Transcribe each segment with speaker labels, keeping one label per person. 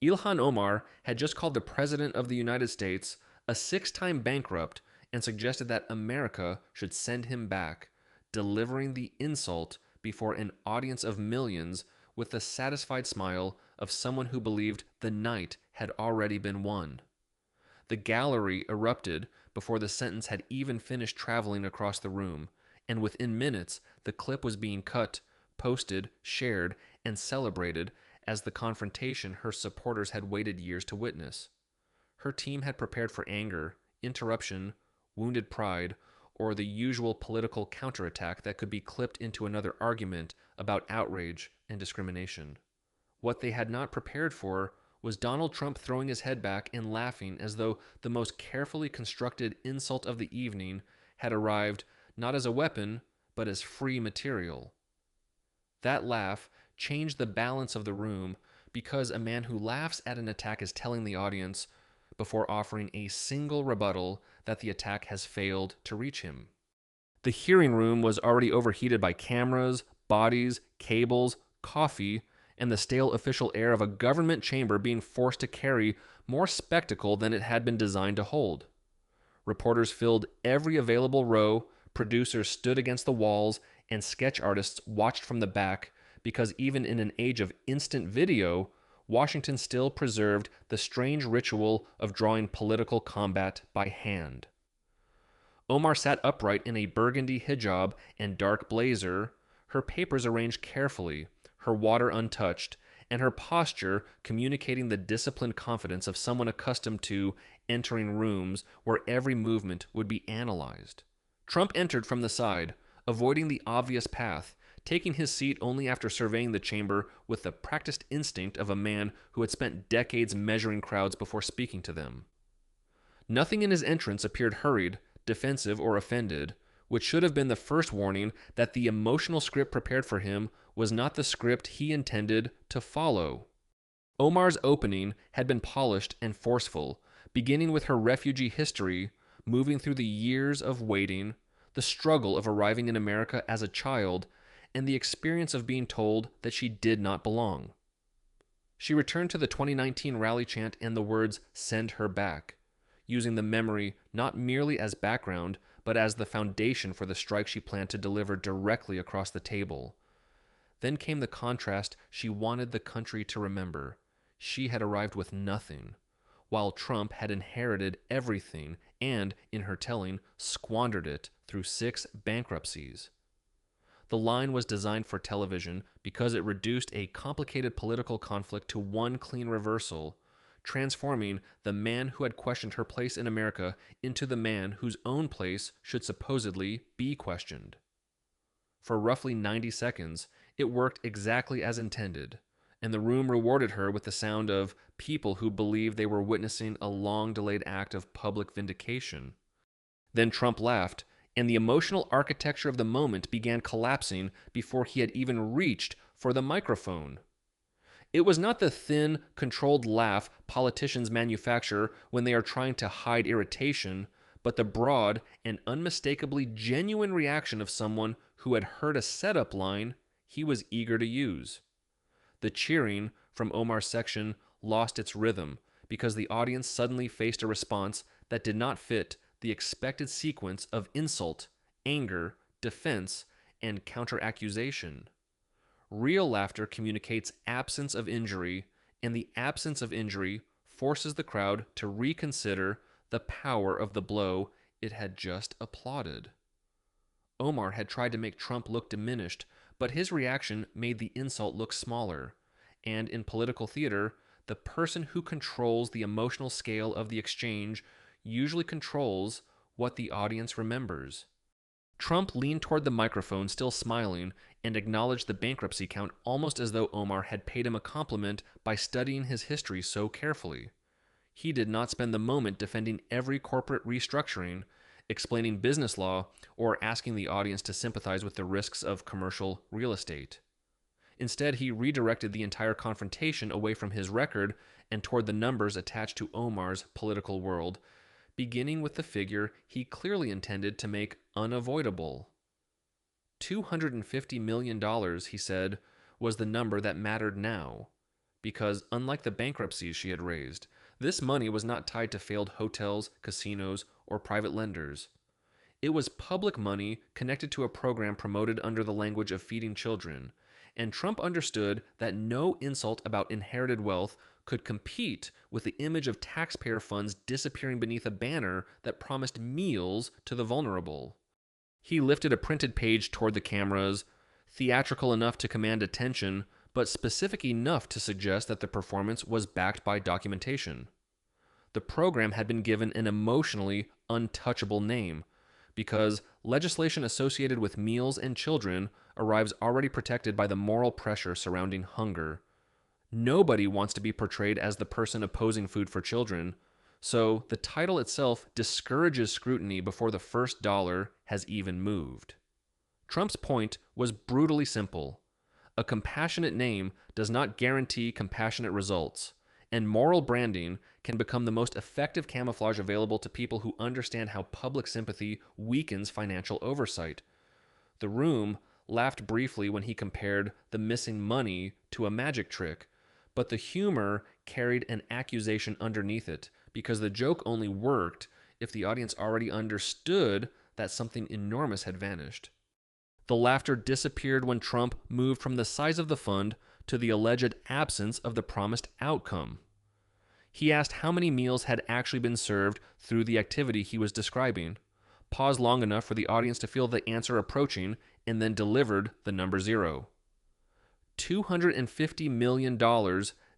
Speaker 1: Ilhan Omar had just called the President of the United States a six-time bankrupt and suggested that America should send him back, delivering the insult before an audience of millions with the satisfied smile of someone who believed the night had already been won. The gallery erupted before the sentence had even finished traveling across the room, and within minutes the clip was being cut, posted, shared, and celebrated as the confrontation her supporters had waited years to witness. Her team had prepared for anger, interruption, wounded pride, or the usual political counterattack that could be clipped into another argument about outrage and discrimination. What they had not prepared for was Donald Trump throwing his head back and laughing as though the most carefully constructed insult of the evening had arrived not as a weapon, but as free material. That laugh changed the balance of the room because a man who laughs at an attack is telling the audience, before offering a single rebuttal, that the attack has failed to reach him. The hearing room was already overheated by cameras, bodies, cables, coffee, and the stale official air of a government chamber being forced to carry more spectacle than it had been designed to hold. Reporters filled every available row, producers stood against the walls, and sketch artists watched from the back because even in an age of instant video, Washington still preserved the strange ritual of drawing political combat by hand. Omar sat upright in a burgundy hijab and dark blazer, her papers arranged carefully, her water untouched, and her posture communicating the disciplined confidence of someone accustomed to entering rooms where every movement would be analyzed. Trump entered from the side, avoiding the obvious path, taking his seat only after surveying the chamber with the practiced instinct of a man who had spent decades measuring crowds before speaking to them. Nothing in his entrance appeared hurried, defensive, or offended, which should have been the first warning that the emotional script prepared for him was not the script he intended to follow. Omar's opening had been polished and forceful, beginning with her refugee history, moving through the years of waiting, the struggle of arriving in America as a child, and the experience of being told that she did not belong. She returned to the 2019 rally chant and the words, "Send her back," using the memory not merely as background, but as the foundation for the strike she planned to deliver directly across the table. Then came the contrast she wanted the country to remember. She had arrived with nothing, while Trump had inherited everything and, in her telling, squandered it through 6 bankruptcies. The line was designed for television because it reduced a complicated political conflict to one clean reversal, transforming the man who had questioned her place in America into the man whose own place should supposedly be questioned. For roughly 90 seconds, it worked exactly as intended, and the room rewarded her with the sound of people who believed they were witnessing a long-delayed act of public vindication. Then Trump laughed, and the emotional architecture of the moment began collapsing before he had even reached for the microphone. It was not the thin, controlled laugh politicians manufacture when they are trying to hide irritation, but the broad and unmistakably genuine reaction of someone who had heard a setup line he was eager to use. The cheering from Omar's section lost its rhythm because the audience suddenly faced a response that did not fit the expected sequence of insult, anger, defense, and counteraccusation. Real laughter communicates absence of injury, and the absence of injury forces the crowd to reconsider the power of the blow it had just applauded. Omar had tried to make Trump look diminished, but his reaction made the insult look smaller. And in political theater, the person who controls the emotional scale of the exchange usually controls what the audience remembers. Trump leaned toward the microphone, still smiling, and acknowledged the bankruptcy count almost as though Omar had paid him a compliment by studying his history so carefully. He did not spend the moment defending every corporate restructuring, explaining business law, or asking the audience to sympathize with the risks of commercial real estate. Instead, he redirected the entire confrontation away from his record and toward the numbers attached to Omar's political world, beginning with the figure he clearly intended to make unavoidable. $250 million, he said, was the number that mattered now. because, unlike the bankruptcies she had raised, this money was not tied to failed hotels, casinos, or private lenders. It was public money connected to a program promoted under the language of feeding children, and Trump understood that no insult about inherited wealth could compete with the image of taxpayer funds disappearing beneath a banner that promised meals to the vulnerable. He lifted a printed page toward the cameras, theatrical enough to command attention, but specific enough to suggest that the performance was backed by documentation. The program had been given an emotionally untouchable name, because legislation associated with meals and children arrives already protected by the moral pressure surrounding hunger. Nobody wants to be portrayed as the person opposing food for children, so the title itself discourages scrutiny before the first dollar has even moved. Trump's point was brutally simple. A compassionate name does not guarantee compassionate results, and moral branding can become the most effective camouflage available to people who understand how public sympathy weakens financial oversight. The room laughed briefly when he compared the missing money to a magic trick, but the humor carried an accusation underneath it, because the joke only worked if the audience already understood that something enormous had vanished. The laughter disappeared when Trump moved from the size of the fund to the alleged absence of the promised outcome. He asked how many meals had actually been served through the activity he was describing, paused long enough for the audience to feel the answer approaching, and then delivered the number zero. $250 million,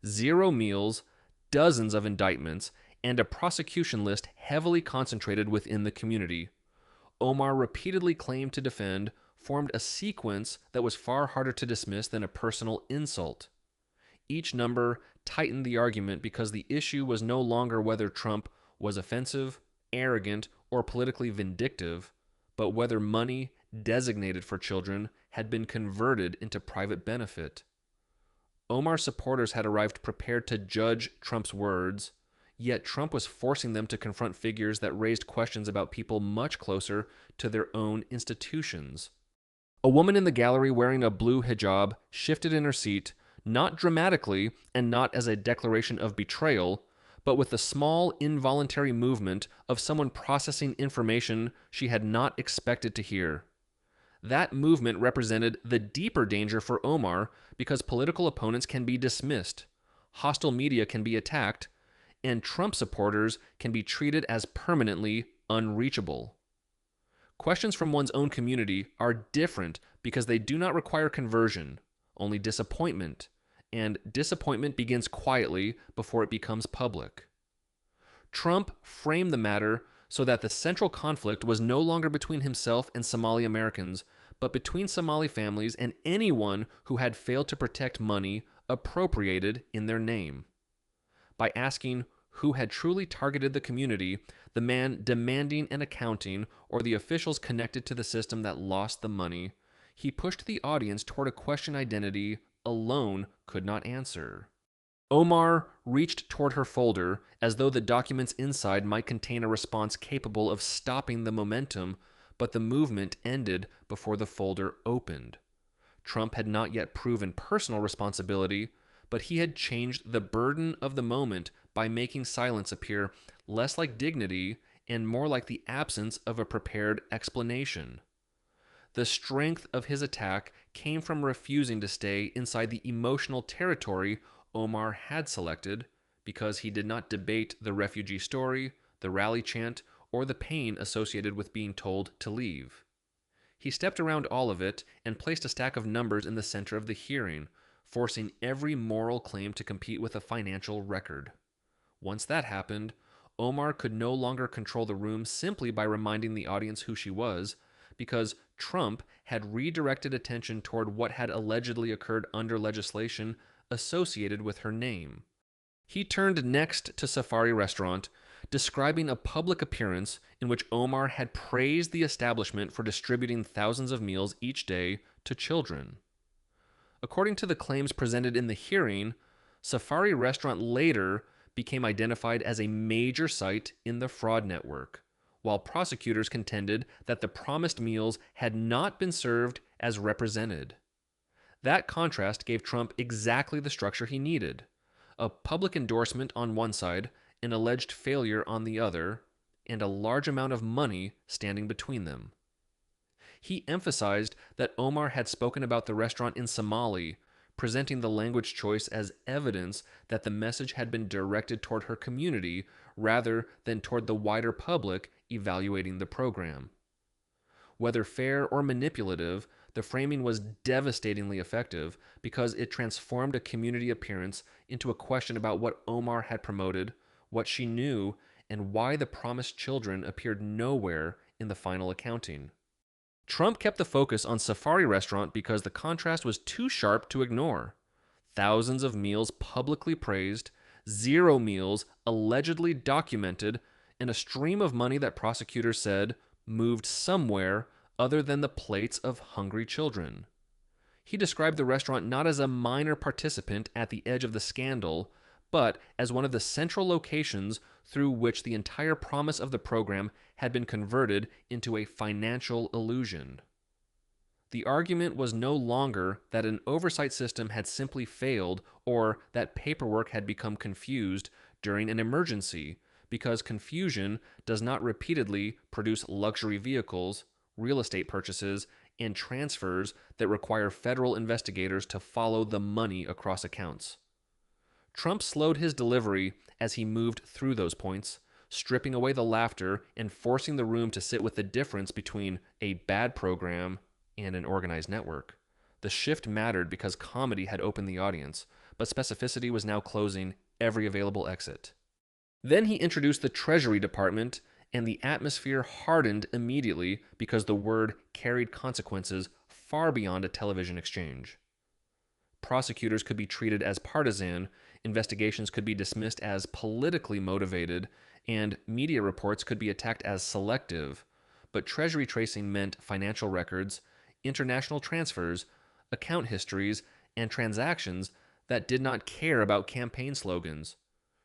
Speaker 1: 0 meals, dozens of indictments, and a prosecution list heavily concentrated within the community. Omar repeatedly claimed to defend formed a sequence that was far harder to dismiss than a personal insult. Each number tightened the argument because the issue was no longer whether Trump was offensive, arrogant, or politically vindictive, but whether money designated for children had been converted into private benefit. Omar's supporters had arrived prepared to judge Trump's words, yet Trump was forcing them to confront figures that raised questions about people much closer to their own institutions. A woman in the gallery wearing a blue hijab shifted in her seat, not dramatically and not as a declaration of betrayal, but with the small, involuntary movement of someone processing information she had not expected to hear. That movement represented the deeper danger for Omar because political opponents can be dismissed, hostile media can be attacked, and Trump supporters can be treated as permanently unreachable. Questions from one's own community are different because they do not require conversion, only disappointment, and disappointment begins quietly before it becomes public. Trump framed the matter so that the central conflict was no longer between himself and Somali Americans, but between Somali families and anyone who had failed to protect money appropriated in their name. By asking who had truly targeted the community, the man demanding an accounting, or the officials connected to the system that lost the money, he pushed the audience toward a question identity alone could not answer. Omar reached toward her folder as though the documents inside might contain a response capable of stopping the momentum, but the movement ended before the folder opened. Trump had not yet proven personal responsibility, but he had changed the burden of the moment by making silence appear less like dignity and more like the absence of a prepared explanation. The strength of his attack came from refusing to stay inside the emotional territory Omar had selected, because he did not debate the refugee story, the rally chant, or the pain associated with being told to leave. He stepped around all of it and placed a stack of numbers in the center of the hearing, forcing every moral claim to compete with a financial record. Once that happened, Omar could no longer control the room simply by reminding the audience who she was, because Trump had redirected attention toward what had allegedly occurred under legislation associated with her name. He turned next to Safari Restaurant, describing a public appearance in which Omar had praised the establishment for distributing thousands of meals each day to children. According to the claims presented in the hearing, Safari Restaurant later became identified as a major site in the fraud network, while prosecutors contended that the promised meals had not been served as represented. That contrast gave Trump exactly the structure he needed. a public endorsement on one side, an alleged failure on the other, and a large amount of money standing between them. He emphasized that Omar had spoken about the restaurant in Somali, presenting the language choice as evidence that the message had been directed toward her community rather than toward the wider public evaluating the program. Whether fair or manipulative, the framing was devastatingly effective because it transformed a community appearance into a question about what Omar had promoted, what she knew, and why the promised children appeared nowhere in the final accounting. Trump kept the focus on Safari Restaurant because the contrast was too sharp to ignore. Thousands of meals publicly praised, zero meals allegedly documented, and a stream of money that prosecutors said moved somewhere other than the plates of hungry children. He described the restaurant not as a minor participant at the edge of the scandal, but as one of the central locations through which the entire promise of the program had been converted into a financial illusion. The argument was no longer that an oversight system had simply failed or that paperwork had become confused during an emergency, because confusion does not repeatedly produce luxury vehicles, real estate purchases, and transfers that require federal investigators to follow the money across accounts. Trump slowed his delivery as he moved through those points, stripping away the laughter and forcing the room to sit with the difference between a bad program and an organized network. The shift mattered because comedy had opened the audience, but specificity was now closing every available exit. Then he introduced the Treasury Department, and the atmosphere hardened immediately because the word carried consequences far beyond a television exchange. Prosecutors could be treated as partisan, investigations could be dismissed as politically motivated, and media reports could be attacked as selective. But Treasury tracing meant financial records, international transfers, account histories, and transactions that did not care about campaign slogans.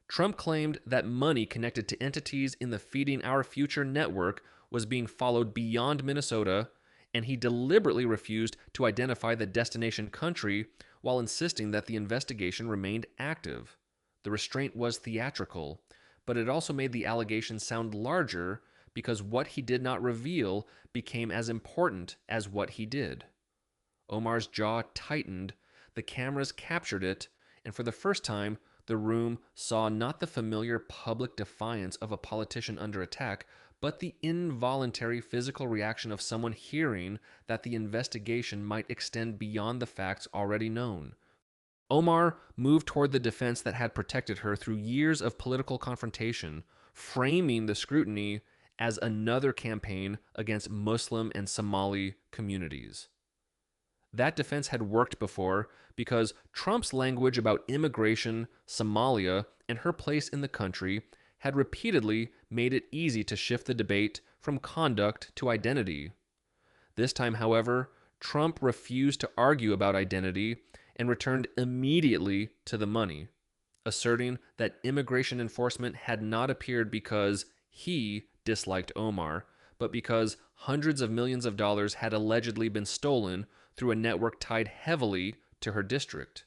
Speaker 1: Trump claimed that money connected to entities in the Feeding Our Future network was being followed beyond Minnesota, and he deliberately refused to identify the destination country while insisting that the investigation remained active. The restraint was theatrical, but it also made the allegations sound larger because what he did not reveal became as important as what he did. Omar's jaw tightened, the cameras captured it, and for the first time, the room saw not the familiar public defiance of a politician under attack, but the involuntary physical reaction of someone hearing that the investigation might extend beyond the facts already known. Omar moved toward the defense that had protected her through years of political confrontation, framing the scrutiny as another campaign against Muslim and Somali communities. That defense had worked before because Trump's language about immigration, Somalia, and her place in the country had repeatedly made it easy to shift the debate from conduct to identity. This time, however, Trump refused to argue about identity and returned immediately to the money, asserting that immigration enforcement had not appeared because he disliked Omar, but because hundreds of millions of dollars had allegedly been stolen through a network tied heavily to her district.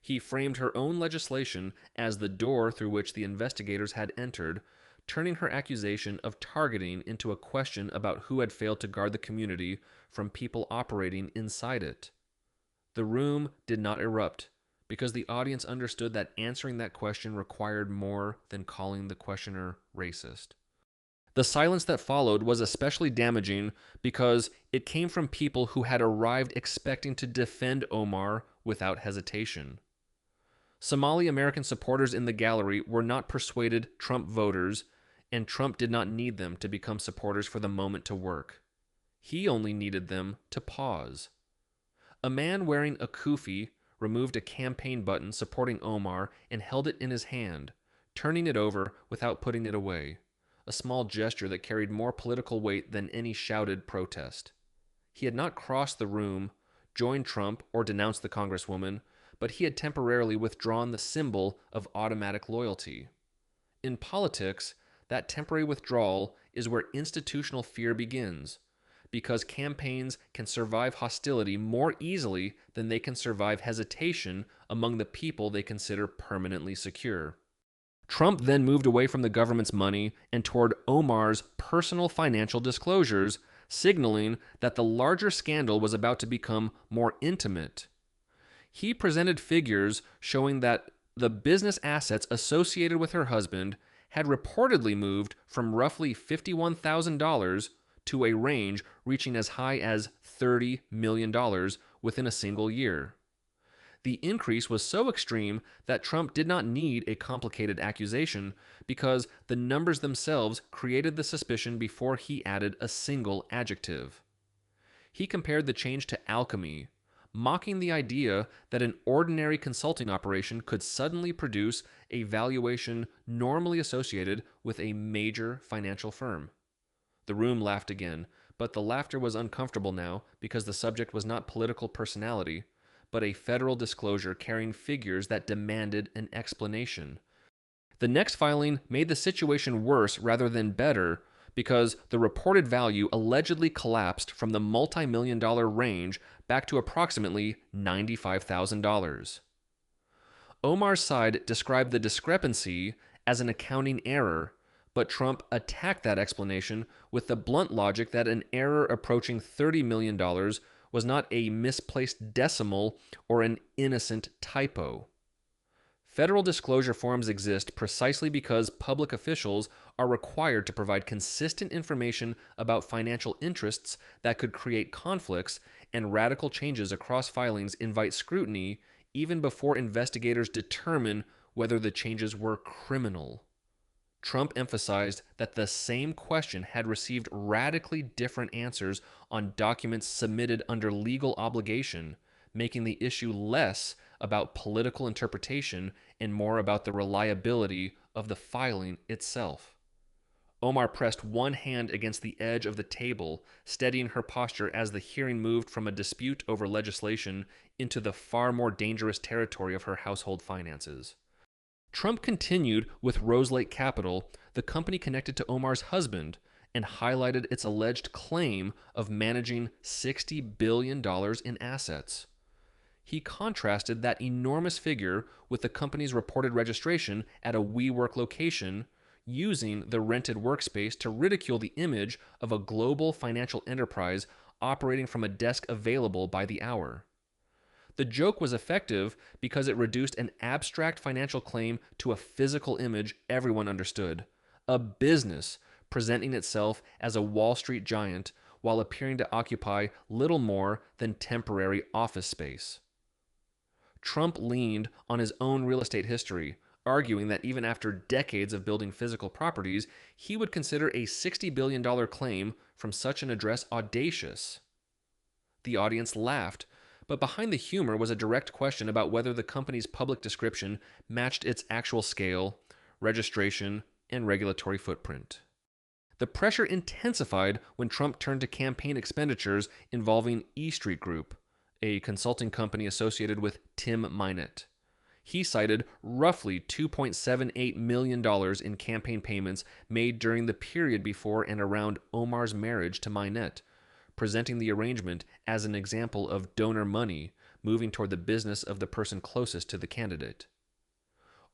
Speaker 1: He framed her own legislation as the door through which the investigators had entered, turning her accusation of targeting into a question about who had failed to guard the community from people operating inside it. The room did not erupt, because the audience understood that answering that question required more than calling the questioner racist. The silence that followed was especially damaging because it came from people who had arrived expecting to defend Omar without hesitation. Somali American supporters in the gallery were not persuaded Trump voters, and Trump did not need them to become supporters for the moment to work. He only needed them to pause. A man wearing a kufi removed a campaign button supporting Omar and held it in his hand, turning it over without putting it away, a small gesture that carried more political weight than any shouted protest. He had not crossed the room, joined Trump, or denounced the Congresswoman, but he had temporarily withdrawn the symbol of automatic loyalty. In politics, that temporary withdrawal is where institutional fear begins, because campaigns can survive hostility more easily than they can survive hesitation among the people they consider permanently secure. Trump then moved away from the government's money and toward Omar's personal financial disclosures, signaling that the larger scandal was about to become more intimate. He presented figures showing that the business assets associated with her husband had reportedly moved from roughly $51,000 to a range reaching as high as $30 million within a single year. The increase was so extreme that Trump did not need a complicated accusation because the numbers themselves created the suspicion before he added a single adjective. He compared the change to alchemy, mocking the idea that an ordinary consulting operation could suddenly produce a valuation normally associated with a major financial firm. The room laughed again, but the laughter was uncomfortable now because the subject was not political personality, but a federal disclosure carrying figures that demanded an explanation. The next filing made the situation worse rather than better because the reported value allegedly collapsed from the multi-million-dollar range back to approximately $95,000. Omar's side described the discrepancy as an accounting error, but Trump attacked that explanation with the blunt logic that an error approaching $30 million was not a misplaced decimal or an innocent typo. Federal disclosure forms exist precisely because public officials are required to provide consistent information about financial interests that could create conflicts, and radical changes across filings invite scrutiny even before investigators determine whether the changes were criminal. Trump emphasized that the same question had received radically different answers on documents submitted under legal obligation, making the issue less about political interpretation and more about the reliability of the filing itself. Omar pressed one hand against the edge of the table, steadying her posture as the hearing moved from a dispute over legislation into the far more dangerous territory of her household finances. Trump continued with Rose Lake Capital, the company connected to Omar's husband, and highlighted its alleged claim of managing $60 billion in assets. He contrasted that enormous figure with the company's reported registration at a WeWork location, using the rented workspace to ridicule the image of a global financial enterprise operating from a desk available by the hour. The joke was effective because it reduced an abstract financial claim to a physical image everyone understood, a business presenting itself as a Wall Street giant while appearing to occupy little more than temporary office space. Trump leaned on his own real estate history, arguing that even after decades of building physical properties, he would consider a $60 billion claim from such an address audacious. The audience laughed, but behind the humor was a direct question about whether the company's public description matched its actual scale, registration, and regulatory footprint. The pressure intensified when Trump turned to campaign expenditures involving E Street Group, a consulting company associated with Tim Minett. He cited roughly $2.78 million in campaign payments made during the period before and around Omar's marriage to Minett, presenting the arrangement as an example of donor money moving toward the business of the person closest to the candidate.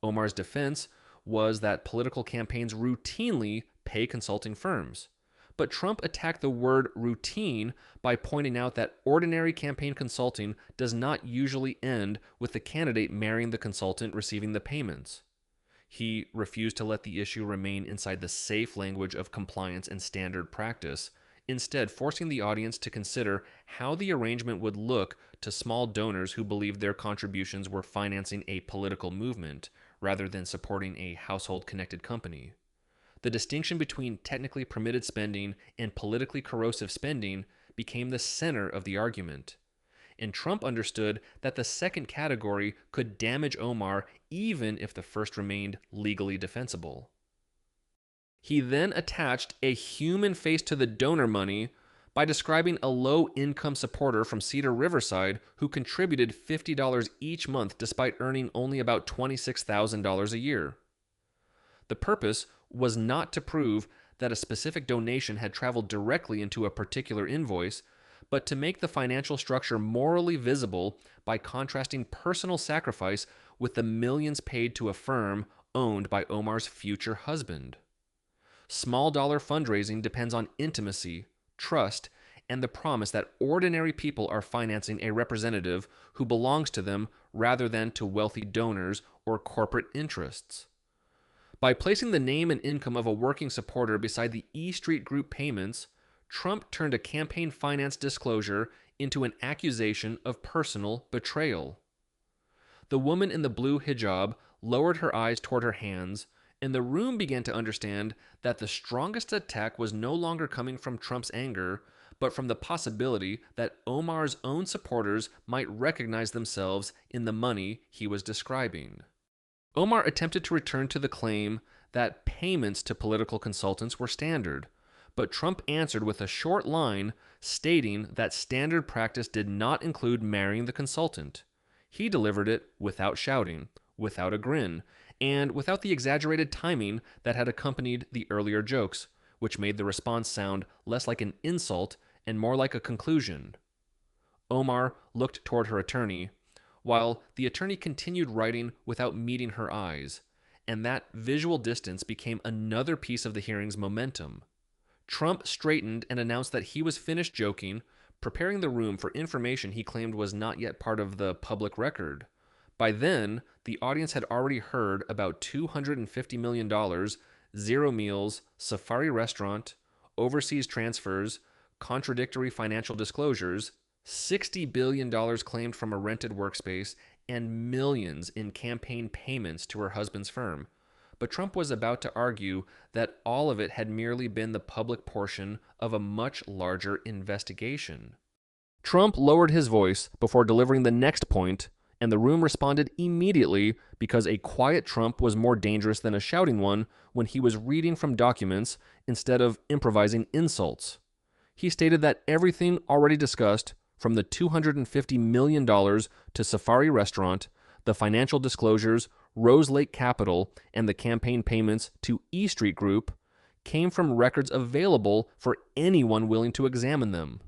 Speaker 1: Omar's defense was that political campaigns routinely pay consulting firms, but Trump attacked the word routine by pointing out that ordinary campaign consulting does not usually end with the candidate marrying the consultant receiving the payments. He refused to let the issue remain inside the safe language of compliance and standard practice, instead forcing the audience to consider how the arrangement would look to small donors who believed their contributions were financing a political movement rather than supporting a household-connected company. The distinction between technically permitted spending and politically corrosive spending became the center of the argument. And Trump understood that the second category could damage Omar even if the first remained legally defensible. He then attached a human face to the donor money by describing a low-income supporter from Cedar Riverside who contributed $50 each month despite earning only about $26,000 a year. The purpose was not to prove that a specific donation had traveled directly into a particular invoice, but to make the financial structure morally visible by contrasting personal sacrifice with the millions paid to a firm owned by Omar's future husband. Small dollar fundraising depends on intimacy, trust, and the promise that ordinary people are financing a representative who belongs to them rather than to wealthy donors or corporate interests. By placing the name and income of a working supporter beside the E Street Group payments, Trump turned a campaign finance disclosure into an accusation of personal betrayal. The woman in the blue hijab lowered her eyes toward her hands, and the room began to understand that the strongest attack was no longer coming from Trump's anger, but from the possibility that Omar's own supporters might recognize themselves in the money he was describing. Omar attempted to return to the claim that payments to political consultants were standard, but Trump answered with a short line stating that standard practice did not include marrying the consultant. He delivered it without shouting, without a grin, and without the exaggerated timing that had accompanied the earlier jokes, which made the response sound less like an insult and more like a conclusion. Omar looked toward her attorney, while the attorney continued writing without meeting her eyes, and that visual distance became another piece of the hearing's momentum. Trump straightened and announced that he was finished joking, preparing the room for information he claimed was not yet part of the public record. By then, the audience had already heard about $250 million, zero meals, safari restaurant, overseas transfers, contradictory financial disclosures, $60 billion claimed from a rented workspace, and millions in campaign payments to her husband's firm. But Trump was about to argue that all of it had merely been the public portion of a much larger investigation. Trump lowered his voice before delivering the next point, and the room responded immediately because a quiet Trump was more dangerous than a shouting one when he was reading from documents instead of improvising insults. He stated that everything already discussed, from the $250 million to Safari Restaurant, the financial disclosures, Rose Lake Capital, and the campaign payments to E Street Group, came from records available for anyone willing to examine them.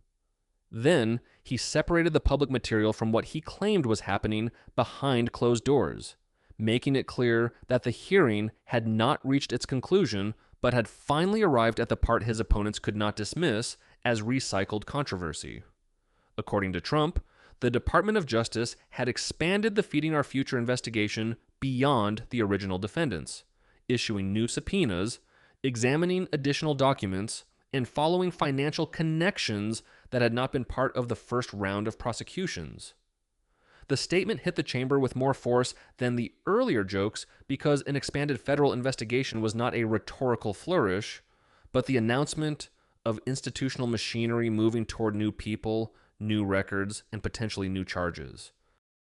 Speaker 1: Then, he separated the public material from what he claimed was happening behind closed doors, making it clear that the hearing had not reached its conclusion, but had finally arrived at the part his opponents could not dismiss as recycled controversy. According to Trump, the Department of Justice had expanded the Feeding Our Future investigation beyond the original defendants, issuing new subpoenas, examining additional documents, and following financial connections that had not been part of the first round of prosecutions. The statement hit the chamber with more force than the earlier jokes because an expanded federal investigation was not a rhetorical flourish, but the announcement of institutional machinery moving toward new people, new records, and potentially new charges.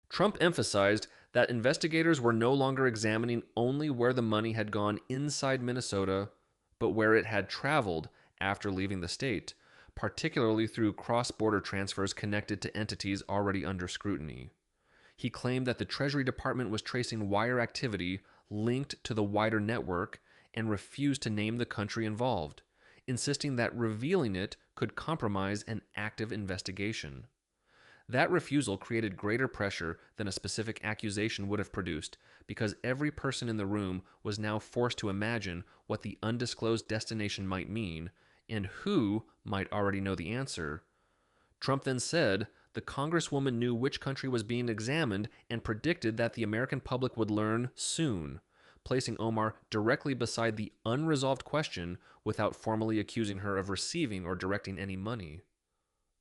Speaker 1: Trump emphasized that investigators were no longer examining only where the money had gone inside Minnesota, but where it had traveled after leaving the state, particularly through cross-border transfers connected to entities already under scrutiny. He claimed that the Treasury Department was tracing wire activity linked to the wider network and refused to name the country involved, insisting that revealing it could compromise an active investigation. That refusal created greater pressure than a specific accusation would have produced, because every person in the room was now forced to imagine what the undisclosed destination might mean, and who might already know the answer. Trump then said the Congresswoman knew which country was being examined and predicted that the American public would learn soon, placing Omar directly beside the unresolved question without formally accusing her of receiving or directing any money.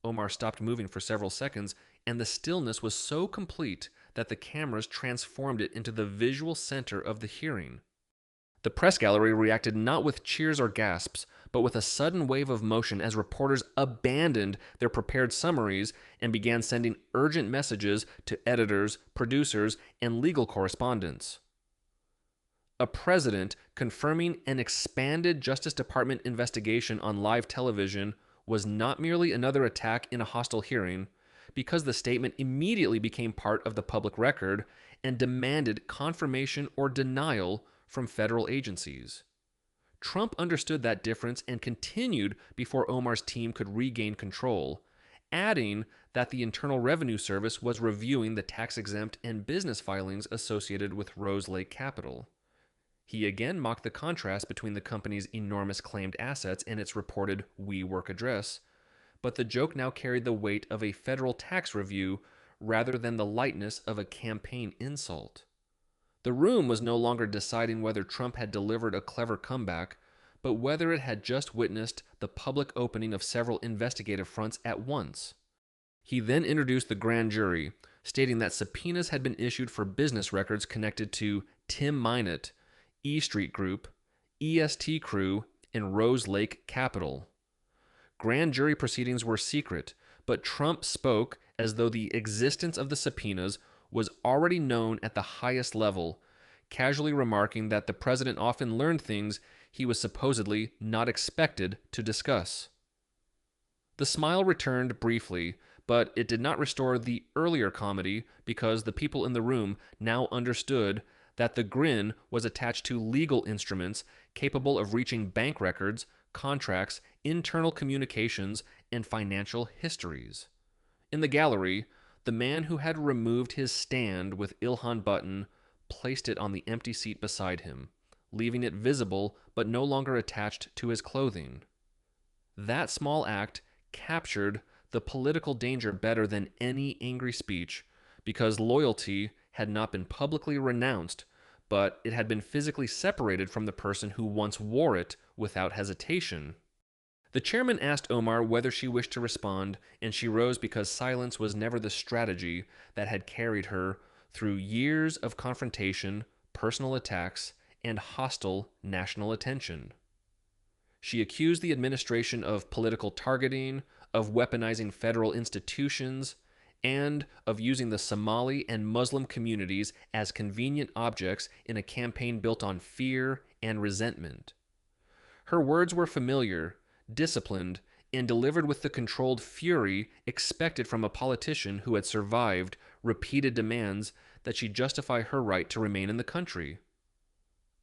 Speaker 1: Omar stopped moving for several seconds, and the stillness was so complete that the cameras transformed it into the visual center of the hearing. The press gallery reacted not with cheers or gasps, but with a sudden wave of motion as reporters abandoned their prepared summaries and began sending urgent messages to editors, producers, and legal correspondents. A president confirming an expanded Justice Department investigation on live television was not merely another attack in a hostile hearing, because the statement immediately became part of the public record and demanded confirmation or denial from federal agencies. Trump understood that difference and continued before Omar's team could regain control, adding that the Internal Revenue Service was reviewing the tax-exempt and business filings associated with Rose Lake Capital. He again mocked the contrast between the company's enormous claimed assets and its reported WeWork address, but the joke now carried the weight of a federal tax review rather than the lightness of a campaign insult. The room was no longer deciding whether Trump had delivered a clever comeback, but whether it had just witnessed the public opening of several investigative fronts at once. He then introduced the grand jury, stating that subpoenas had been issued for business records connected to Tim Minott, E Street Group, EST Crew, and Rose Lake Capital. Grand jury proceedings were secret, but Trump spoke as though the existence of the subpoenas was already known at the highest level, casually remarking that the president often learned things he was supposedly not expected to discuss. The smile returned briefly, but it did not restore the earlier comedy because the people in the room now understood that the grin was attached to legal instruments capable of reaching bank records, contracts, internal communications, and financial histories. In the gallery, the man who had removed his stand with Ilhan button placed it on the empty seat beside him, leaving it visible but no longer attached to his clothing. That small act captured the political danger better than any angry speech because loyalty had not been publicly renounced, but it had been physically separated from the person who once wore it without hesitation. The chairman asked Omar whether she wished to respond, and she rose because silence was never the strategy that had carried her through years of confrontation, personal attacks, and hostile national attention. She accused the administration of political targeting, of weaponizing federal institutions, and of using the Somali and Muslim communities as convenient objects in a campaign built on fear and resentment. Her words were familiar, disciplined, and delivered with the controlled fury expected from a politician who had survived repeated demands that she justify her right to remain in the country.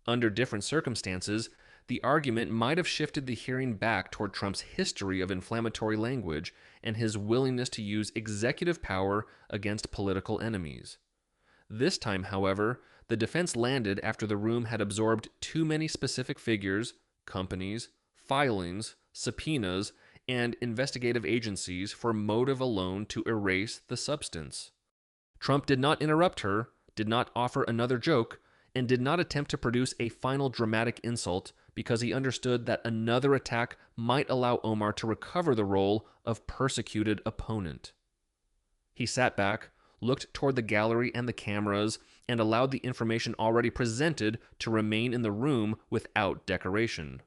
Speaker 1: Under different circumstances, the argument might have shifted the hearing back toward Trump's history of inflammatory language and his willingness to use executive power against political enemies. This time, however, the defense landed after the room had absorbed too many specific figures, companies, filings, subpoenas, and investigative agencies for motive alone to erase the substance. Trump did not interrupt her, did not offer another joke, and did not attempt to produce a final dramatic insult because he understood that another attack might allow Omar to recover the role of persecuted opponent. He sat back, looked toward the gallery and the cameras, and allowed the information already presented to remain in the room without decoration.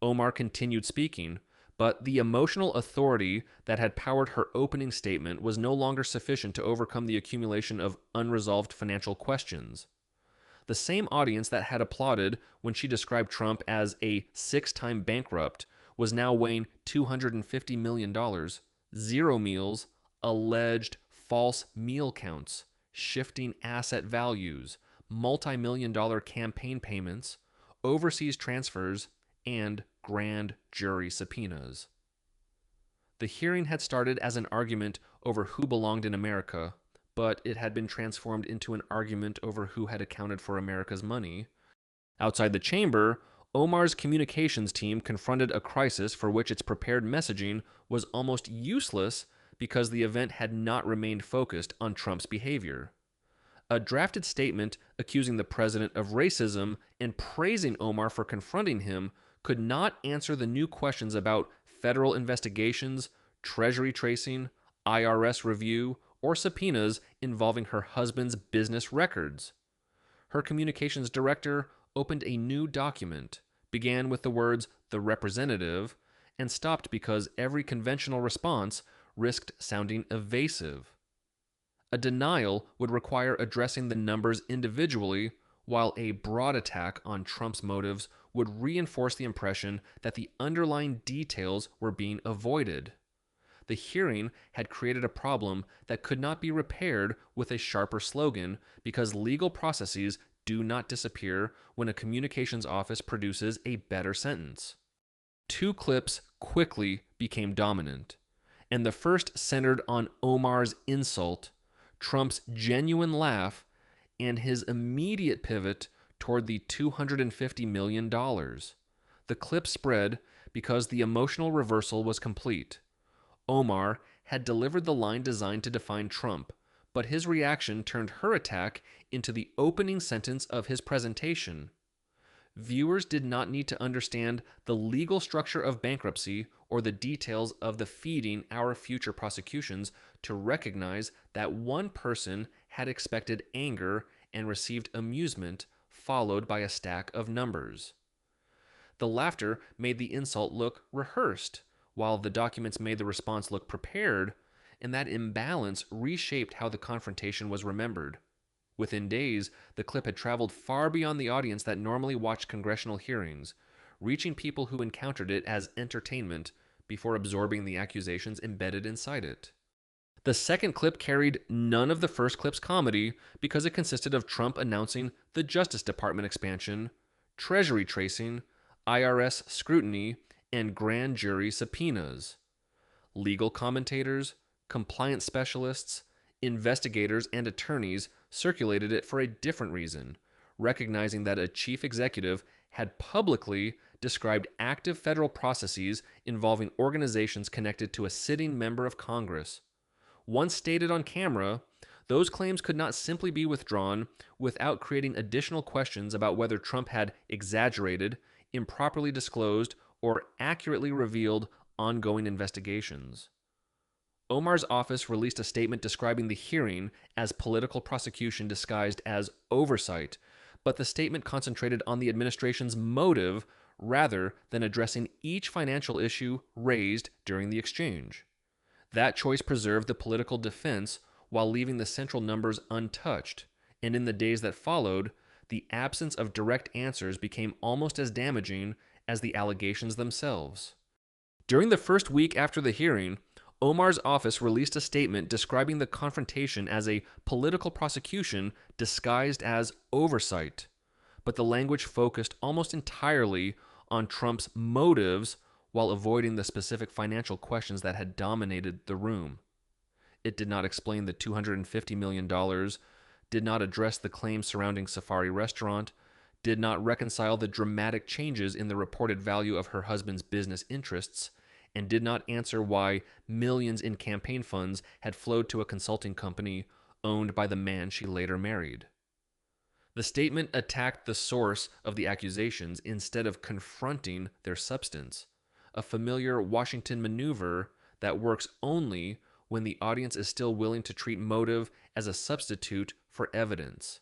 Speaker 1: Omar continued speaking, but the emotional authority that had powered her opening statement was no longer sufficient to overcome the accumulation of unresolved financial questions. The same audience that had applauded when she described Trump as a six-time bankrupt was now weighing $250 million, zero meals, alleged false meal counts, shifting asset values, multi-million-dollar campaign payments, overseas transfers, and grand jury subpoenas. The hearing had started as an argument over who belonged in America, but it had been transformed into an argument over who had accounted for America's money. Outside the chamber, Omar's communications team confronted a crisis for which its prepared messaging was almost useless because the event had not remained focused on Trump's behavior. A drafted statement accusing the president of racism and praising Omar for confronting him could not answer the new questions about federal investigations, treasury tracing, IRS review, or subpoenas involving her husband's business records. Her communications director opened a new document, began with the words "the representative," and stopped because every conventional response risked sounding evasive. A denial would require addressing the numbers individually, while a broad attack on Trump's motives would reinforce the impression that the underlying details were being avoided. The hearing had created a problem that could not be repaired with a sharper slogan because legal processes do not disappear when a communications office produces a better sentence. Two clips quickly became dominant, and the first centered on Omar's insult, Trump's genuine laugh, and his immediate pivot toward the $250 million. The clip spread because the emotional reversal was complete. Omar had delivered the line designed to define Trump, but his reaction turned her attack into the opening sentence of his presentation. Viewers did not need to understand the legal structure of bankruptcy or the details of the feeding our future prosecutions to recognize that one person had expected anger and received amusement, followed by a stack of numbers. The laughter made the insult look rehearsed, while the documents made the response look prepared, and that imbalance reshaped how the confrontation was remembered. Within days, the clip had traveled far beyond the audience that normally watched congressional hearings, reaching people who encountered it as entertainment before absorbing the accusations embedded inside it. The second clip carried none of the first clip's comedy because it consisted of Trump announcing the Justice Department expansion, Treasury tracing, IRS scrutiny, and grand jury subpoenas. Legal commentators, compliance specialists, investigators, and attorneys circulated it for a different reason, recognizing that a chief executive had publicly described active federal processes involving organizations connected to a sitting member of Congress. Once stated on camera, those claims could not simply be withdrawn without creating additional questions about whether Trump had exaggerated, improperly disclosed, or accurately revealed ongoing investigations. Omar's office released a statement describing the hearing as political prosecution disguised as oversight, but the statement concentrated on the administration's motive rather than addressing each financial issue raised during the exchange. That choice preserved the political defense while leaving the central numbers untouched, and in the days that followed, the absence of direct answers became almost as damaging as the allegations themselves. During the first week after the hearing, Omar's office released a statement describing the confrontation as a political prosecution disguised as oversight, but the language focused almost entirely on Trump's motives while avoiding the specific financial questions that had dominated the room. It did not explain the $250 million, did not address the claims surrounding Safari Restaurant, did not reconcile the dramatic changes in the reported value of her husband's business interests, and did not answer why millions in campaign funds had flowed to a consulting company owned by the man she later married. The statement attacked the source of the accusations instead of confronting their substance, a familiar Washington maneuver that works only when the audience is still willing to treat motive as a substitute for evidence.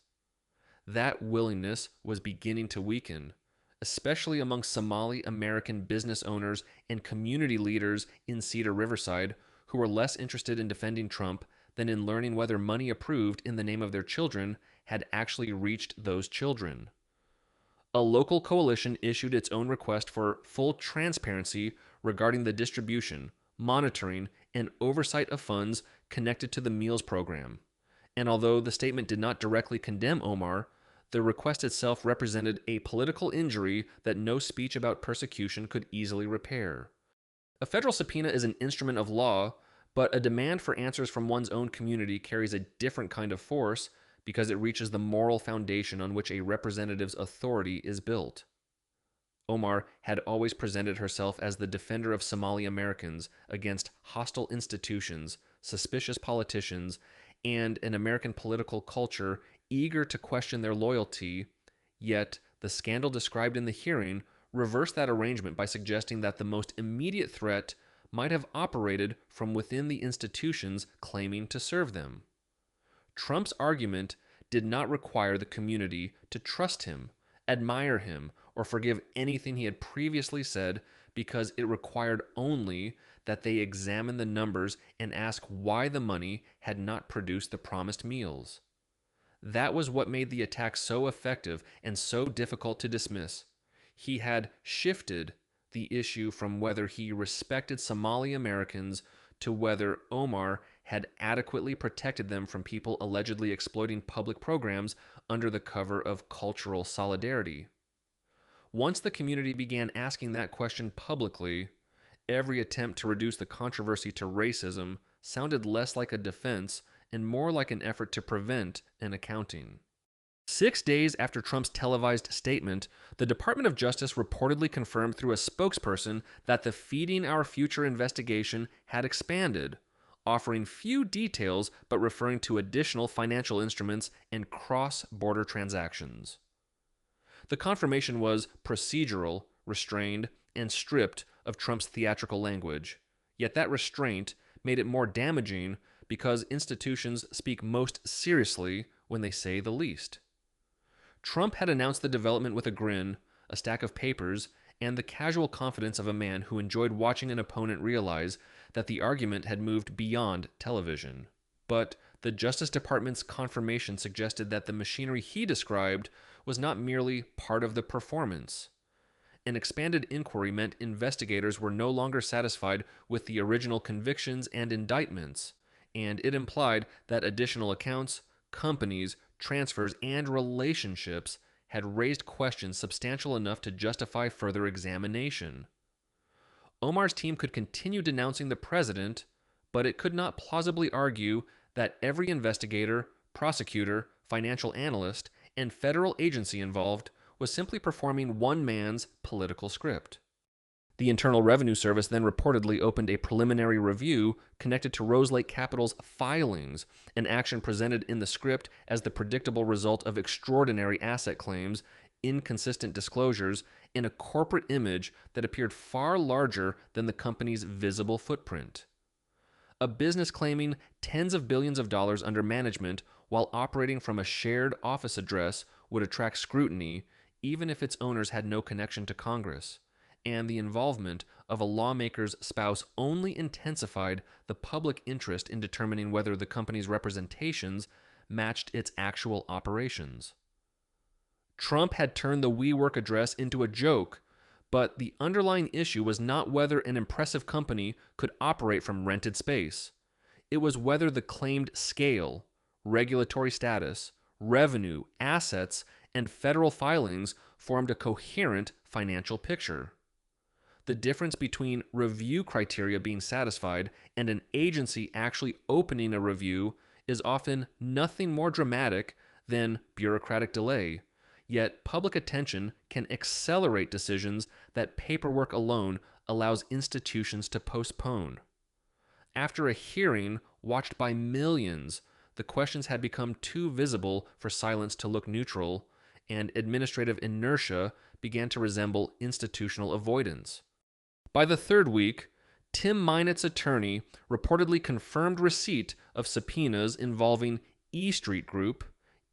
Speaker 1: That willingness was beginning to weaken, especially among Somali American business owners and community leaders in Cedar Riverside who were less interested in defending Trump than in learning whether money approved in the name of their children had actually reached those children. A local coalition issued its own request for full transparency regarding the distribution, monitoring, and oversight of funds connected to the meals program. And although the statement did not directly condemn Omar, the request itself represented a political injury that no speech about persecution could easily repair. A federal subpoena is an instrument of law, but a demand for answers from one's own community carries a different kind of force because it reaches the moral foundation on which a representative's authority is built. Omar had always presented herself as the defender of Somali Americans against hostile institutions, suspicious politicians, and an American political culture eager to question their loyalty, yet the scandal described in the hearing reversed that arrangement by suggesting that the most immediate threat might have operated from within the institutions claiming to serve them. Trump's argument did not require the community to trust him, admire him, or forgive anything he had previously said because it required only that they examine the numbers and ask why the money had not produced the promised meals. That was what made the attack so effective and so difficult to dismiss. He had shifted the issue from whether he respected Somali Americans to whether Omar had adequately protected them from people allegedly exploiting public programs under the cover of cultural solidarity. Once the community began asking that question publicly, every attempt to reduce the controversy to racism sounded less like a defense and more like an effort to prevent an accounting. 6 days after Trump's televised statement, the Department of Justice reportedly confirmed through a spokesperson that the Feeding Our Future investigation had expanded, offering few details but referring to additional financial instruments and cross-border transactions. The confirmation was procedural, restrained, and stripped of Trump's theatrical language. Yet that restraint made it more damaging because institutions speak most seriously when they say the least. Trump had announced the development with a grin, a stack of papers, and the casual confidence of a man who enjoyed watching an opponent realize that the argument had moved beyond television. But the Justice Department's confirmation suggested that the machinery he described was not merely part of the performance. An expanded inquiry meant investigators were no longer satisfied with the original convictions and indictments, and it implied that additional accounts, companies, transfers, and relationships had raised questions substantial enough to justify further examination. Omar's team could continue denouncing the president, but it could not plausibly argue that every investigator, prosecutor, financial analyst, and federal agency involved was simply performing one man's political script. The Internal Revenue Service then reportedly opened a preliminary review connected to Rose Lake Capital's filings, an action presented in the script as the predictable result of extraordinary asset claims, inconsistent disclosures, and a corporate image that appeared far larger than the company's visible footprint. A business claiming tens of billions of dollars under management while operating from a shared office address would attract scrutiny, even if its owners had no connection to Congress, and the involvement of a lawmaker's spouse only intensified the public interest in determining whether the company's representations matched its actual operations. Trump had turned the WeWork address into a joke, but the underlying issue was not whether an impressive company could operate from rented space. It was whether the claimed scale, regulatory status, revenue, assets, and federal filings formed a coherent financial picture. The difference between review criteria being satisfied and an agency actually opening a review is often nothing more dramatic than bureaucratic delay, yet public attention can accelerate decisions that paperwork alone allows institutions to postpone. After a hearing watched by millions, the questions had become too visible for silence to look neutral, and administrative inertia began to resemble institutional avoidance. By the third week, Tim Minett's attorney reportedly confirmed receipt of subpoenas involving E Street Group,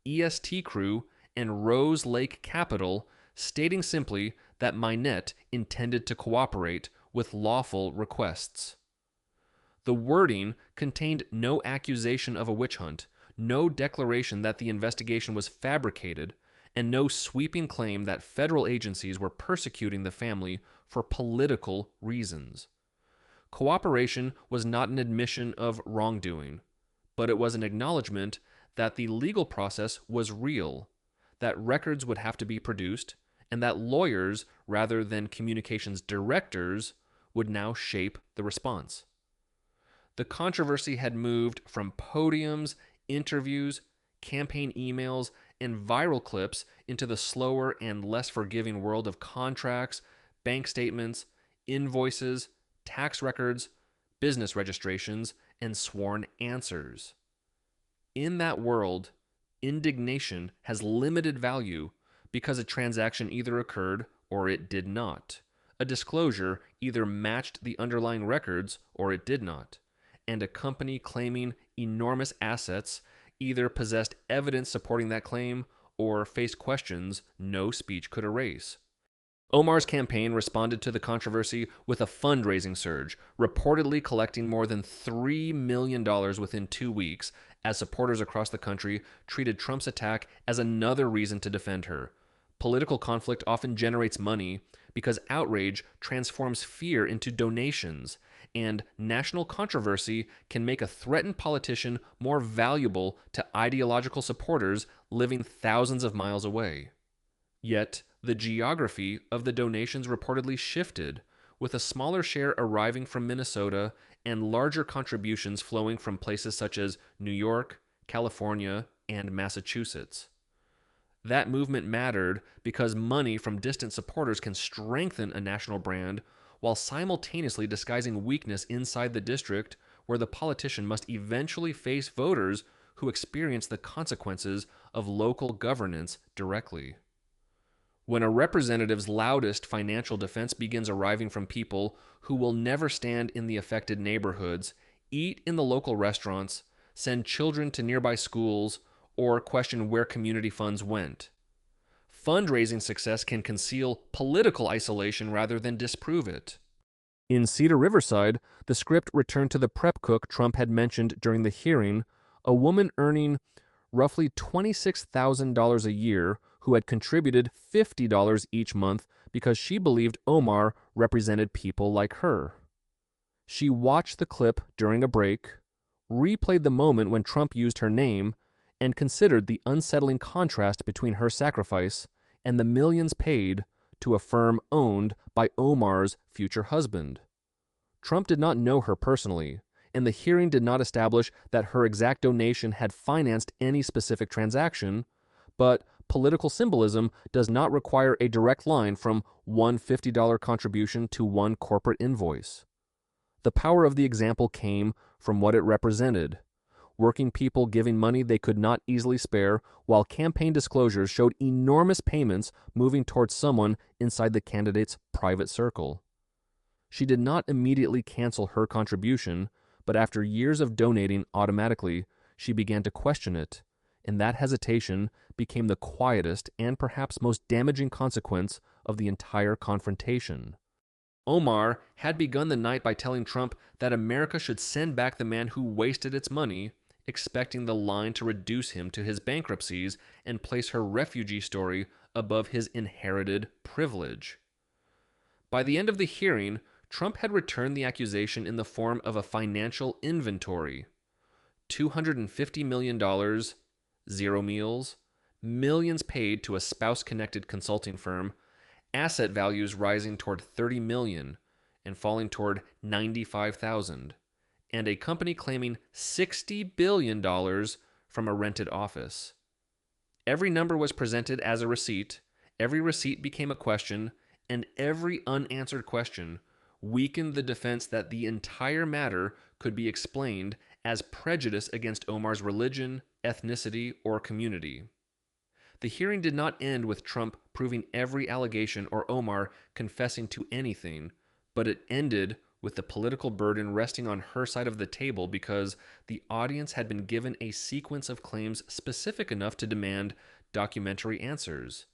Speaker 1: EST Crew, and Rose Lake Capital, stating simply that Minett intended to cooperate with lawful requests. The wording contained no accusation of a witch hunt, no declaration that the investigation was fabricated, and no sweeping claim that federal agencies were persecuting the family for political reasons. Cooperation was not an admission of wrongdoing, but it was an acknowledgement that the legal process was real, that records would have to be produced, and that lawyers, rather than communications directors, would now shape the response. The controversy had moved from podiums, interviews, campaign emails, and viral clips into the slower and less forgiving world of contracts, bank statements, invoices, tax records, business registrations, and sworn answers. In that world, indignation has limited value because a transaction either occurred or it did not. A disclosure either matched the underlying records or it did not. And a company claiming enormous assets either possessed evidence supporting that claim or faced questions no speech could erase. Omar's campaign responded to the controversy with a fundraising surge, reportedly collecting more than $3 million within 2 weeks, as supporters across the country treated Trump's attack as another reason to defend her. Political conflict often generates money because outrage transforms fear into donations, and national controversy can make a threatened politician more valuable to ideological supporters living thousands of miles away. Yet, the geography of the donations reportedly shifted, with a smaller share arriving from Minnesota and larger contributions flowing from places such as New York, California, and Massachusetts. That movement mattered because money from distant supporters can strengthen a national brand while simultaneously disguising weakness inside the district where the politician must eventually face voters who experience the consequences of local governance directly. When a representative's loudest financial defense begins arriving from people who will never stand in the affected neighborhoods, eat in the local restaurants, send children to nearby schools, or question where community funds went. Fundraising success can conceal political isolation rather than disprove it. In Cedar Riverside, the script returned to the prep cook Trump had mentioned during the hearing, a woman earning roughly $26,000 a year who had contributed $50 each month because she believed Omar represented people like her. She watched the clip during a break, replayed the moment when Trump used her name, and considered the unsettling contrast between her sacrifice and the millions paid to a firm owned by Omar's future husband. Trump did not know her personally, and the hearing did not establish that her exact donation had financed any specific transaction, but political symbolism does not require a direct line from one $50 contribution to one corporate invoice. The power of the example came from what it represented: working people giving money they could not easily spare, while campaign disclosures showed enormous payments moving towards someone inside the candidate's private circle. She did not immediately cancel her contribution, but after years of donating automatically, she began to question it, and that hesitation became the quietest and perhaps most damaging consequence of the entire confrontation. Omar had begun the night by telling Trump that America should send back the man who wasted its money, expecting the line to reduce him to his bankruptcies and place her refugee story above his inherited privilege. By the end of the hearing, Trump had returned the accusation in the form of a financial inventory: $250 million, zero meals, millions paid to a spouse-connected consulting firm, asset values rising toward $30 million and falling toward $95,000, and a company claiming $60 billion from a rented office. Every number was presented as a receipt, every receipt became a question, and every unanswered question weakened the defense that the entire matter could be explained as prejudice against Omar's religion, ethnicity, or community. The hearing did not end with Trump proving every allegation or Omar confessing to anything, but it ended with the political burden resting on her side of the table because the audience had been given a sequence of claims specific enough to demand documentary answers.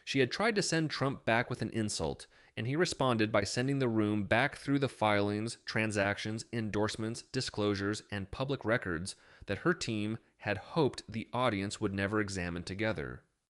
Speaker 1: She had tried to send Trump back with an insult, and he responded by sending the room back through the filings, transactions, endorsements, disclosures, and public records that her team had hoped the audience would never examine together.